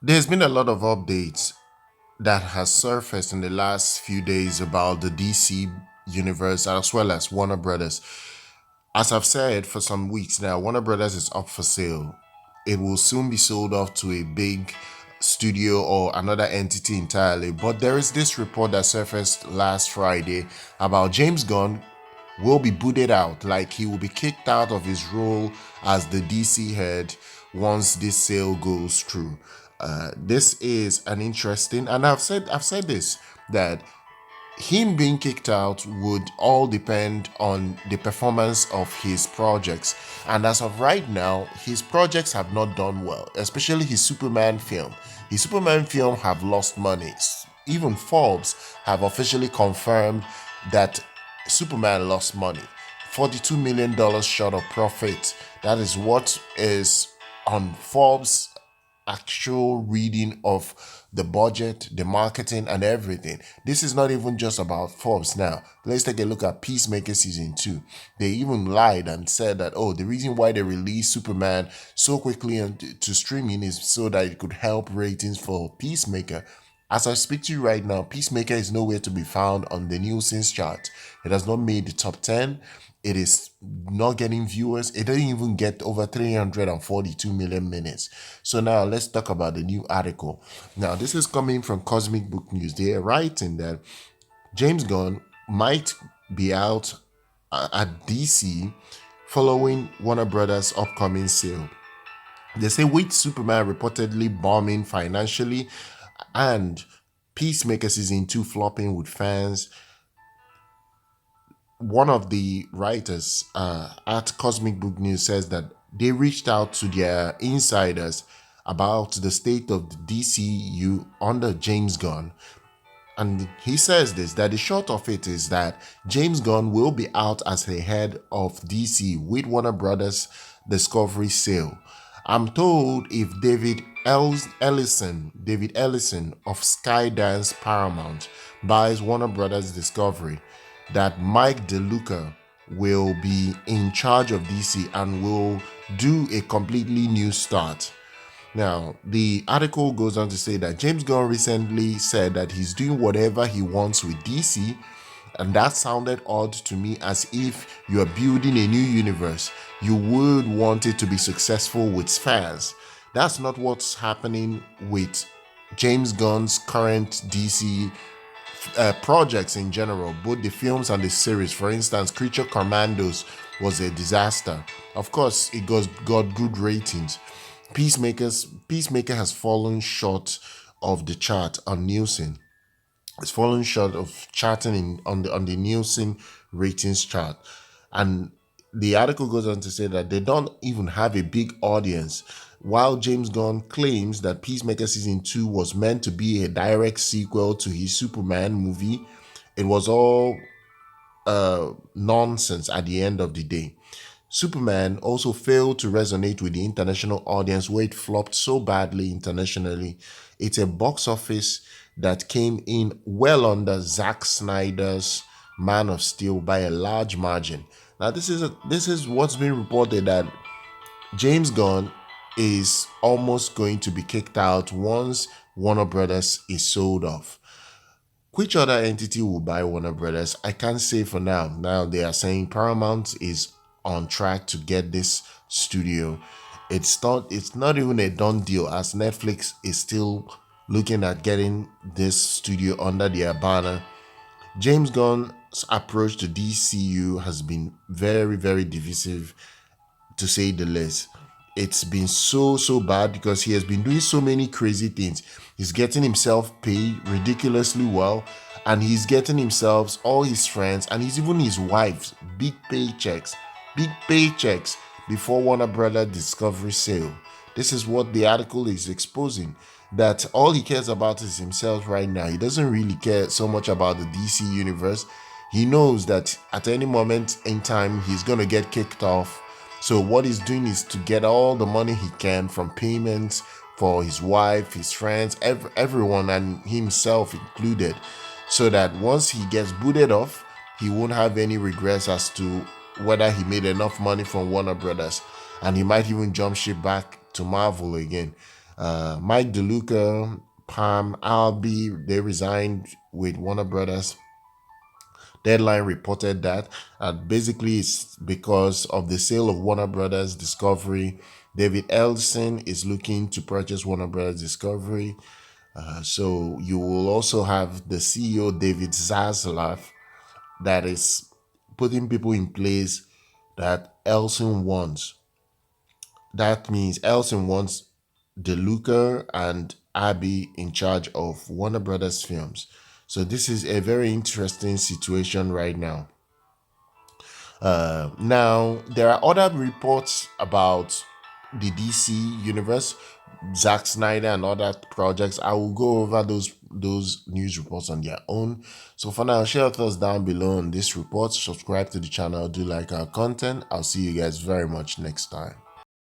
There's been a lot of updates that has surfaced in the last few days about the DC universe as well as Warner Brothers. As I've said for some weeks now, Warner Brothers is up for sale. It will soon be sold off to a big studio or another entity entirely. But there is this report that surfaced last Friday about James Gunn will be booted out, like he will be kicked out of his role as the DC head once this sale goes through. This is an interesting, and I've said this, that him being kicked out would all depend on the performance of his projects. And as of right now, his projects have not done well, especially his Superman film. His Superman film have lost money. Even Forbes have officially confirmed that Superman lost money. $42 million short of profit. That is what is on Forbes actual reading of the budget, the marketing, and everything. This is not even just about Forbes now. Let's take a look at Peacemaker season 2. They even lied and said that, oh, the reason why they released Superman so quickly to streaming is so that it could help ratings for Peacemaker. As I speak to you right now, Peacemaker is nowhere to be found on the Nielsen's chart. It has not made the top 10. It is not getting viewers. It didn't even get over 342 million minutes. So now let's talk about the new article. Now, this is coming from Cosmic Book News. They are writing that James Gunn might be out at DC following Warner Brothers' upcoming sale. They say with Superman reportedly bombing financially and Peacemaker season 2 flopping with fans, one of the writers at Cosmic Book News says that they reached out to their insiders about the state of the DCU under James Gunn. And he says this, that the short of it is that James Gunn will be out as the head of DC with Warner Brothers Discovery sale. I'm told if David Ellison of Skydance Paramount buys Warner Brothers Discovery, that Mike De Luca will be in charge of DC and will do a completely new start. Now, the article goes on to say that James Gunn recently said that he's doing whatever he wants with DC, and that sounded odd to me, as if you are building a new universe. You would want it to be successful with fans. That's not what's happening with James Gunn's current DC projects in general, both the films and the series. For instance, Creature Commandos was a disaster. Of course, it got good ratings. Peacemaker has fallen short of the chart on Nielsen. It's fallen short of charting on the Nielsen ratings chart. And the article goes on to say that they don't even have a big audience. While James Gunn claims that Peacemaker season 2 was meant to be a direct sequel to his Superman movie, it was all nonsense at the end of the day. Superman also failed to resonate with the international audience where it flopped so badly internationally. It's a box office that came in well under Zack Snyder's Man of Steel by a large margin. Now, this is what's been reported, that James Gunn is almost going to be kicked out once Warner Brothers is sold off. Which other entity will buy Warner Brothers? I can't say for now. Now they are saying Paramount is on track to get this studio. It's not even a done deal, as Netflix is still looking at getting this studio under their banner. James Gunn's approach to DCU has been very, very divisive, to say the least. It's been so bad because he has been doing so many crazy things. He's getting himself paid ridiculously well, and he's getting himself, all his friends, and he's even his wife's big paychecks before Warner Brother Discovery sale. This is what the article is exposing, that all he cares about is himself right now. He doesn't really care so much about the DC universe. He knows that at any moment in time he's going to get kicked off. So what he's doing is to get all the money he can from payments for his wife, his friends, everyone, and himself included, so that once he gets booted off, he won't have any regrets as to whether he made enough money from Warner Brothers, and he might even jump ship back to Marvel again. Mike De Luca, Pam, Albee, they resigned with Warner Brothers. Deadline reported that, and basically it's because of the sale of Warner Brothers Discovery. David Ellison is looking to purchase Warner Brothers Discovery. So you will also have the CEO, David Zaslav, that is putting people in place that Ellison wants. That means Ellison wants De Luca and Abby in charge of Warner Brothers films. So this is a very interesting situation right now. Now, there are other reports about the DC universe, Zack Snyder and other projects. I will go over those news reports on their own. So for now, share your thoughts down below on this report. Subscribe to the channel. Do like our content. I'll see you guys very much next time.